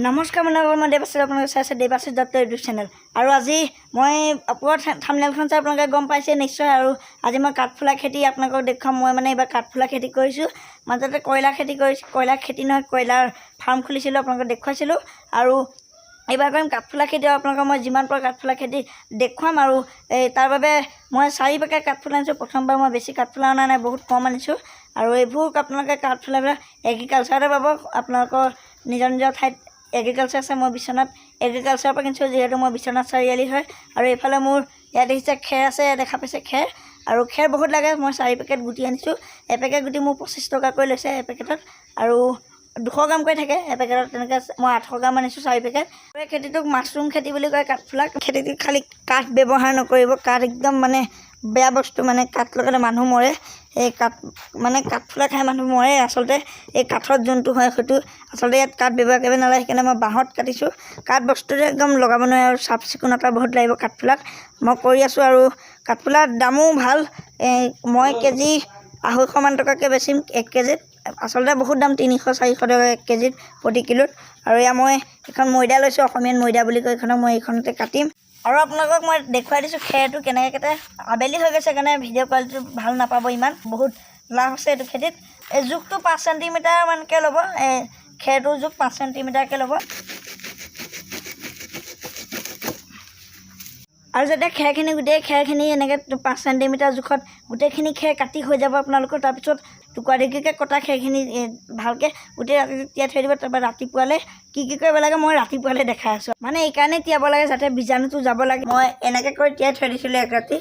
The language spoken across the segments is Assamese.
নমস্কাৰ মই দেৱাশীষ আপোনালোকে চাইছে দেৱাশীষ দত্ত ইউটিউব চেনেল আৰু আজি মই ওপৰত থাম্বনেইলখন চাই আপোনালোকে গম পাইছে নিশ্চয়। আৰু আজি মই কাঠফুলা খেতি আপোনালোকক দেখুৱাম। মই মানে এইবাৰ কাঠফুলা খেতি কৰিছোঁ, মাজতে কয়লা খেতি কৰিছোঁ, কয়লাৰ খেতি নহয় কয়লাৰ ফাৰ্ম খুলিছিলোঁ, আপোনালোকক দেখুৱাইছিলোঁ। আৰু এইবাৰ কৰিম কাঠফুলা খেতি। আপোনালোকক মই যিমান পাৰোঁ কাঠফুলা খেতি দেখুৱাম। আৰু তাৰ বাবে মই 4 পেকেট কাঠফুলা আনিছোঁ। প্ৰথমবাৰ মই বেছি কাঠফুলা অনা নাই, বহুত কম আনিছোঁ। আৰু এইবোৰ আপোনালোকে কাঠফুলাবিলাক এগ্ৰিকালচাৰতে পাব। আপোনালোকৰ নিজৰ নিজৰ ঠাইত এগ্ৰিকালচাৰ আছে। মই বিশ্বনাথ এগ্ৰিকালচাৰৰ পৰা কিনিছোঁ, যিহেতু মই বিশ্বনাথ চাৰিআলি হয়। আৰু এইফালে মোৰ ইয়াত দেখিছে খেৰ আছে, দেখা পাইছে খেৰ। আৰু খেৰ বহুত লাগে। মই 4 পেকেট গুটি আনিছোঁ। এপেকেট গুটি মোৰ 25 টকাকৈ লৈছে এপেকেটত। আৰু 200 গ্ৰাম কৰি থাকে এপেকেটত। তেনেকৈ মই 800 গ্ৰাম আনিছোঁ 4 পেকেট। এই খেতিটোক মাছৰুম খেতি বুলি কয়। কাঠফুলা খেতিটো খালি কাঠ ব্যৱহাৰ নকৰিব। কাঠ একদম মানে বেয়া বস্তু, মানে কাঠ লগালে মানুহ মৰে। এই কাঠফুলা খাই মানুহ মৰে। আচলতে এই কাঠত যোনটো হয় সেইটো আচলতে ইয়াত কাঠ ব্যৱহাৰ কৰিব নালাগে। সেইকাৰণে মই বাঁহত কাটিছোঁ। কাঠ বস্তুটো একদম লগাব নোৱাৰে আৰু চাফ চিকুণতা বহুত লাগিব কাঠফুলাত। মই কৰি আছোঁ। আৰু কাঠফুলাৰ দামো ভাল। মই কেজি 250 টকাকৈ বেচিম 1 কেজিত। আচলতে বহুত দাম, 300-400 টকা 1 কেজিত প্ৰতি কিলোত। আৰু এয়া মই এখন ময়দা লৈছোঁ, অসমীয়াত ময়দা বুলি কয় এইখনক। মই এইখনতে কাটিম। আৰু আপোনালোকক মই দেখুৱাই দিছোঁ খেৰটো কেনেকৈ কাটে। আবেলি হৈ গৈছে কাৰণে ভিডিঅ' কোৱালিটিটো ভাল নাপাব ইমান। বহুত লাভ আছে এইটো খেতিত। এই জোখটো 5 চেণ্টিমিটাৰমানকৈ ল'ব। খেৰটোৰ জোখ 5 চেণ্টিমিটাৰকৈ ল'ব। আৰু যেতিয়া খেৰখিনি গোটেই খেৰখিনি এনেকৈ 5 চেণ্টিমিটাৰ জোখত গোটেইখিনি খেৰ কাটি হৈ যাব আপোনালোকৰ, তাৰপিছত টুকুৰা টুকুৰিকৈ কটা খেৰখিনি ভালকৈ গোটেই ৰাতিটো তিয়াই থৈ দিব। তাৰপৰা ৰাতিপুৱালৈ কি কৰিব লাগে মই ৰাতিপুৱালৈ দেখাই আছোঁ। মানে এইকাৰণেই তিয়াব লাগে যাতে বীজাণুটো যাব লাগে। মই এনেকৈ কৰি তিয়াই থৈ দিছিলোঁ 1 ৰাতি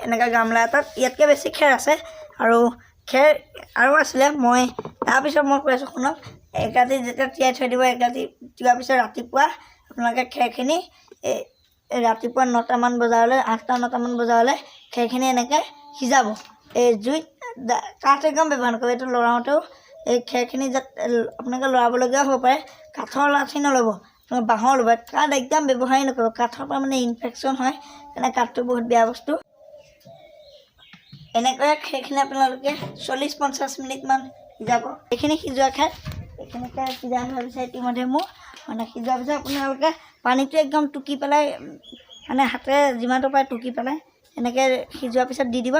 এনেকৈ গামলা এটাত। ইয়াতকৈ বেছি খেৰ আছে আৰু খেৰ আৰু আছিলে। মই তাৰপিছত মই কৈ আছোঁ শুনক। 1 ৰাতি যেতিয়া তিয়াই থৈ দিব, 1 ৰাতি তিওৱাৰ পিছত ৰাতিপুৱা আপোনালোকে খেৰখিনি ৰাতিপুৱা 9টামান বজালৈ 8-9টামান বজালৈ খেৰখিনি এনেকৈ সিজাব। এই জুইত কাঠ একদম ব্যৱহাৰ নকৰিব। এইটো লৰাওঁতেও এই খেৰখিনি আপোনালোকে লৰাবলগীয়া হ'ব পাৰে। কাঠৰ লাঠি নল'ব, বাঁহৰ ল'ব। কাঠ একদম ব্যৱহাৰেই নকৰিব। কাঠৰ পৰা মানে ইনফেকশ্যন হয়, সেইকাৰণে কাঠটো বহুত বেয়া বস্তু। এনেকৈ সেইখিনি আপোনালোকে 40-50 মিনিটমান সিজাব। এইখিনি সিজোৱা খেৰ এইখিনিকে সিজা হোৱাৰ পিছত ইতিমধ্যে মোৰ মানে সিজোৱাৰ পিছত আপোনালোকে পানীটো একদম টুকি পেলাই মানে হাতেৰে যিমানটো পাৰে টুকি পেলাই এনেকৈ সিজোৱাৰ পিছত দি দিব।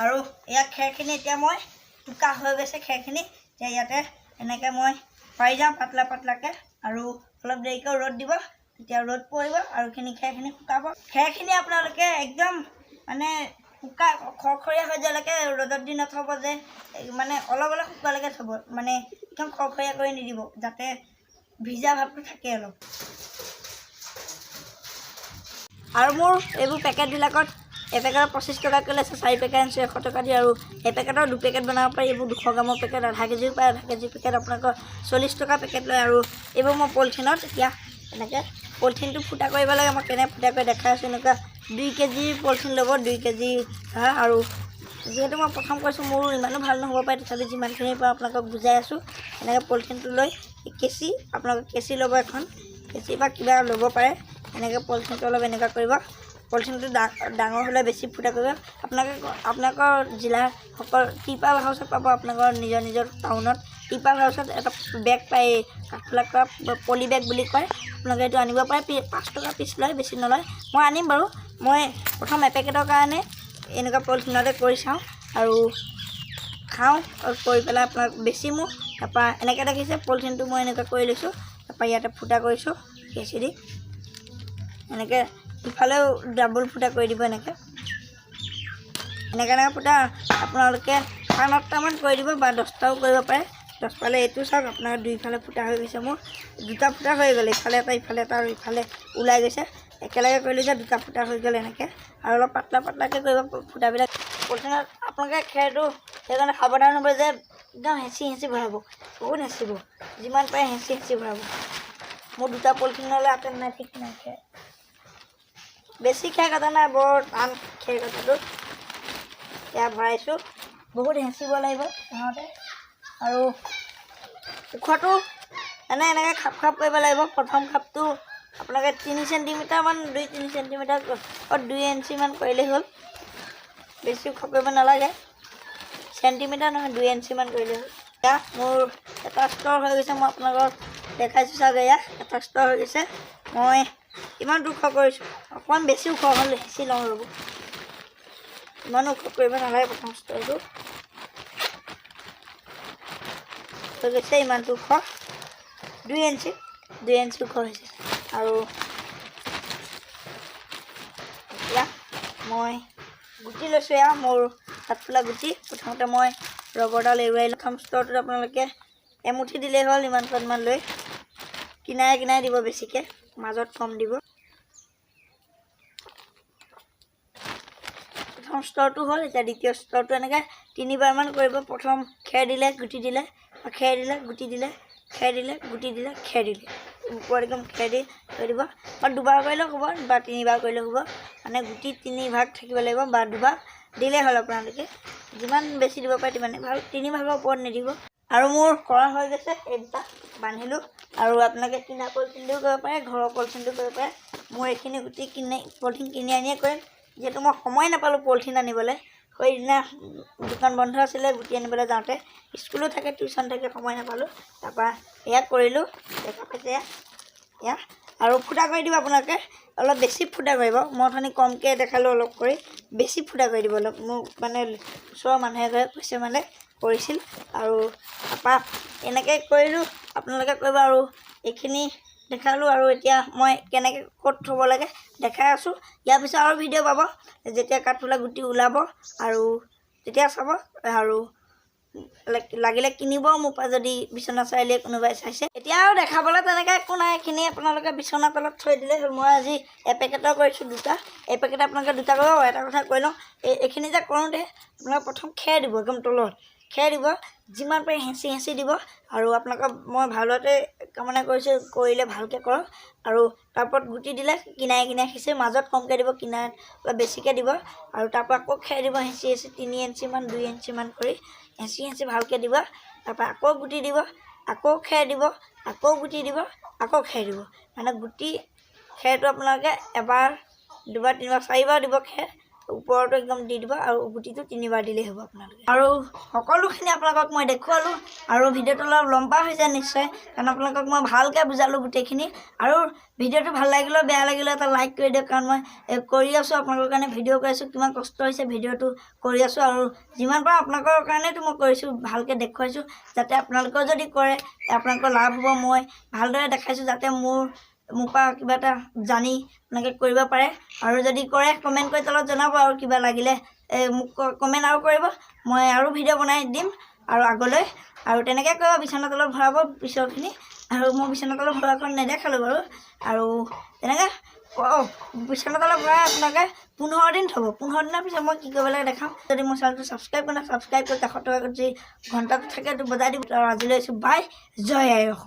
আৰু ইয়াত খেৰখিনি এতিয়া মই টুকা হৈ গৈছে খেৰখিনি। এতিয়া ইয়াতে এনেকৈ মই পাৰি যাওঁ পাতলা পাতলাকৈ। আৰু অলপ দেৰিকৈ ৰ'দ দিব, তেতিয়া ৰ'দ পৰিব আৰু খেৰখিনি শুকাব। খেৰখিনি আপোনালোকে একদম মানে খৰখৰীয়া হৈ যোৱালৈকে ৰ'দত দি নথ'ব, যে মানে অলপ অলপ শুকোৱালৈকে থ'ব। মানে একদম খৰখৰীয়া কৰি নিদিব, যাতে ভিজা ভাৱটো থাকে অলপ। আৰু মোৰ এইবোৰ পেকেটবিলাকত এপেকেটত 25 টকাকৈ লৈছে। 4 পেকেট আনিছোঁ 100 টকা দি। আৰু এপেকেটৰ 2 পেকেট বনাব পাৰি। এইবোৰ 200 গ্ৰামৰ পেকেট, আধা কেজিও পায়। আধা কেজি পেকেট আপোনালোকৰ 40 টকা পেকেট লয়। আৰু এইবোৰ মই পলিথিনত এতিয়া এনেকৈ পলিথিনটো ফুটা কৰিব লাগে। মই কেনেকৈ ফুটা কৰি দেখাই আছোঁ। এনেকুৱা 2 কেজি পলিথিন ল'ব, 2 কেজি ধৰা। আৰু যিহেতু মই প্ৰথম কৈছোঁ মোৰ ইমানো ভাল নহ'ব পাৰে, তথাপি যিমানখিনিৰ পৰা আপোনালোকক বুজাই আছোঁ। এনেকৈ পলিথিনটো লৈ কেঁচি আপোনালোকে কেঁচি ল'ব, এখন কেঁচি বা কিবা ল'ব পাৰে। এনেকৈ পলিথিনটো অলপ এনেকুৱা কৰিব। পলিথিনটো ডাঙৰ হ'লে বেছি ফুটা কৰিব। আপোনালোকৰ জিলাৰ ত্ৰিপাল হাউচত পাব। আপোনালোকৰ নিজৰ নিজৰ টাউনত ত্ৰিপাল হাউচত এটা বেগ পায়, কাঠফুলা কৰা পলি বেগ বুলি কয়। আপোনালোকে এইটো আনিব পাৰে। 5 টকা পিচ লয়, বেছি নলয়। মই আনিম বাৰু। মই প্ৰথম এপেকেটৰ কাৰণে এনেকুৱা পলিথিনতে কৰি চাওঁ আৰু খাওঁ। আৰু কৰি পেলাই আপোনাক বেচিমো। তাৰপৰা এনেকৈ দেখিছে পলিথিনটো মই এনেকৈ কৰি লৈছোঁ। তাৰপৰা ইয়াতে ফুটা কৰিছোঁ কেঁচি দি। এনেকৈ ইফালেও ডাবল ফুটা কৰি দিব। এনেকৈ ফুটা আপোনালোকে 8-9টামান কৰি দিব বা 10টাও কৰিব পাৰে। 10 পালে এইটো চাওক আপোনাৰ 2ফালে ফুটা হৈ গৈছে। মোৰ 2টা ফুটা হৈ গ'ল, ইফালে এটা ইফালে এটা, আৰু ইফালে ওলাই গৈছে। একেলগে কৰিলোঁ যে 2টা ফুটা হৈ গ'ল এনেকৈ। আৰু অলপ পাতলা পাতলাকৈ কৰিব ফুটাবিলাক। পলিথিনত আপোনালোকে খেৰটো সেইকাৰণে সাৱধান হ'ব যে একদম হেঁচি ভৰাব, বহুত হেঁচিব। যিমান পাৰে হেঁচি ভৰাব। মোৰ 2টা পলিথিনলৈ আঁতৰ নাই, ঠিক নাই। খেৰ বেছি খেৰ কটা নাই, বৰ টান খেৰ কটাটো। এয়া ভৰাইছোঁ। বহুত হেঁচিব লাগিব সিহঁতে। আৰু ওখটো এনেকৈ খাপ কৰিব লাগিব। প্ৰথম খাপটো আপোনালোকে 3 চেণ্টিমিটাৰমান, 2-3 চেণ্টিমিটাৰ 2 ইঞ্চিমান কৰিলেই হ'ল। বেছি ওখ কৰিব নালাগে। চেণ্টিমিটাৰ নহয়, 2 ইঞ্চিমান কৰিলেই হ'ল। এতিয়া মোৰ এটা ষ্টৰ হৈ গৈছে, মই আপোনালোকক দেখাইছোঁ চাগে। ইয়াত এটা ষ্টৰ হৈ গৈছে। মই ইমান ওখ কৰিছোঁ, অকণমান বেছি ওখ হ'ল, হেঁচি লওঁ ৰ'ব। ইমান ওখ কৰিব নালাগে। প্ৰথম ষ্টৰটো হৈ গৈছে ইমানটো ওখ, 2 ইঞ্চি ওখ হৈছে। আৰু এতিয়া মই গুটি লৈছোঁ। এয়া মোৰ কাঠফুলা গুটি। প্ৰথমতে মই ৰবৰডাল এৰুৱাই প্ৰথম ষ্টৰটোত আপোনালোকে এমুঠি দিলেই হ'ল, ইমান লৈ কিনাৰে কিনাৰে দিব, বেছিকৈ মাজত কম দিব। প্ৰথম ষ্টৰটো হ'ল। এতিয়া দ্বিতীয় ষ্টৰটো এনেকৈ 3বাৰমান কৰিব। প্ৰথম খেৰ দিলে, গুটি দিলে, খেৰ দিলে, গুটি দিলে, খেৰ দিলে, গুটি দিলে, খেৰ দিলে, ওপৰত একদম খেৰ দি থৈ দিব। বা 2বাৰ কৰিলেও হ'ব বা 3বাৰ কৰিলেও হ'ব। মানে গুটি 3 ভাগ থাকিব লাগিব বা 2বাৰ দিলেই হ'ল। আপোনালোকে যিমান বেছি দিব পাৰে তিমানে ভাল, 3 ভাগৰ ওপৰত নিদিব। আৰু মোৰ কৰা হৈ গৈছে। এই দুটা বান্ধিলোঁ। আৰু আপোনালোকে কিনা পলিথিন দিও কৰিব পাৰে, ঘৰৰ পলিথিন দিও কৰিব পাৰে। মোৰ এইখিনি গুটি পলিথিন কিনি আনিয়ে কৰিম, যিহেতু মই সময় নাপালোঁ পলিথিন আনিবলৈ। সেইদিনা দোকান বন্ধ আছিলে, গুটি আনিবলৈ যাওঁতে স্কুলো থাকে, টিউশ্যন থাকে, সময় নাপালোঁ। তাৰপৰা এয়া কৰিলোঁ, দেখা পাইছে এয়া। আৰু ফুটা কৰি দিব আপোনালোকে, অলপ বেছি ফুটা কৰিব। মই অথনি কমকৈ দেখালোঁ, অলপ কৰি বেছি ফুটা কৰি দিব। অলপ মোক মানে ওচৰৰ মানুহে কৈছে, মানে কৰিছিল। আৰু তাৰপৰা এনেকৈ কৰিলোঁ, আপোনালোকে কৰিব। আৰু এইখিনি দেখালোঁ। আৰু এতিয়া মই কেনেকৈ ক'ত থ'ব লাগে দেখাই আছোঁ। ইয়াৰ পিছত আৰু ভিডিঅ' পাব, যেতিয়া কাঠফুলা গুটি ওলাব, আৰু তেতিয়া চাব। আৰু লাগিলে কিনিব মোৰ পৰা, যদি বিচনা চাৰিআলিয়ে কোনোবাই চাইছে। এতিয়া আৰু দেখাবলৈ তেনেকৈ একো নাই। এইখিনি আপোনালোকে বিচনা তলত থৈ দিলেই হ'ল। মই আজি এপেকেটৰ কৰিছোঁ 2টা। এপেকেট আপোনালোকে 2টা কৰিব। এটা কথা কৈ লওঁ, এইখিনি যে কৰোঁতে আপোনালোকে প্ৰথম খেৰ দিব, একদম তলত খেৰ দিব, যিমান পাৰে হেঁচি দিব। আৰু আপোনালোকক মই ভালতে কামনা কৰিছোঁ, কৰিলে ভালকৈ কৰক। আৰু তাৰ ওপৰত গুটি দিলে কিনাৰে কিনাৰে হেঁচি, মাজত কমকৈ দিব, কিনাৰত অলপ বেছিকৈ দিব। আৰু তাৰপৰা আকৌ খেৰ দিব, হেঁচি 3 ইঞ্চিমান 2 ইঞ্চিমান কৰি হেঁচি ভালকৈ দিব। তাৰপৰা আকৌ গুটি দিব, আকৌ খেৰ দিব, আকৌ গুটি দিব, আকৌ খেৰ দিব। মানে গুটি খেৰটো আপোনালোকে এবাৰ, 2বাৰ, 3বাৰ, 4বাৰ দিব খেৰ। ওপৰতো একদম দি দিব। আৰু গুটিটো 3বাৰ দিলেই হ'ব আপোনালোকে। আৰু সকলোখিনি আপোনালোকক মই দেখুৱালোঁ। আৰু ভিডিঅ'টো অলপ লম্বা হৈছে নিশ্চয়, কাৰণ আপোনালোকক মই ভালকৈ বুজালোঁ গোটেইখিনি। আৰু ভিডিঅ'টো ভাল লাগিলেও বেয়া লাগিলেও এটা লাইক কৰি দিয়ক, কাৰণ মই কৰি আছোঁ আপোনালোকৰ কাৰণে, ভিডিঅ' কৰি আছোঁ। কিমান কষ্ট হৈছে ভিডিঅ'টো কৰি আছোঁ। আৰু যিমান পাৰোঁ আপোনালোকৰ কাৰণেতো মই কৰিছোঁ, ভালকৈ দেখুৱাইছোঁ, যাতে আপোনালোকেও যদি কৰে আপোনালোকৰ লাভ হ'ব। মই ভালদৰে দেখাইছোঁ, যাতে মোৰ পৰা কিবা এটা জানি আপোনালোকে কৰিব পাৰে। আৰু যদি কৰে কমেণ্ট কৰি তলত জনাব। আৰু কিবা লাগিলে মোক কমেণ্ট আৰু কৰিব, মই আৰু ভিডিঅ' বনাই দিম আৰু আগলৈ। আৰু তেনেকৈ কৰিব, বিচনা তলত ভৰাব পিছৰখিনি। আৰু মই বিচনা তলত ভৰোৱাখন নেদেখালোঁ বাৰু। আৰু তেনেকৈ বিচনা তলত ভৰাই আপোনালোকে 15 দিন থ'ব। 15 দিনৰ পিছত মই কি কৰিব লাগে দেখাম। যদি মোৰ চেনেলটো ছাবস্ক্ৰাইব কৰি কাষত থকা যি ঘণ্টাটো থাকে সেইটো বজাই দিব। আৰু আজিলৈ আছোঁ বাই, জয় আই অসম।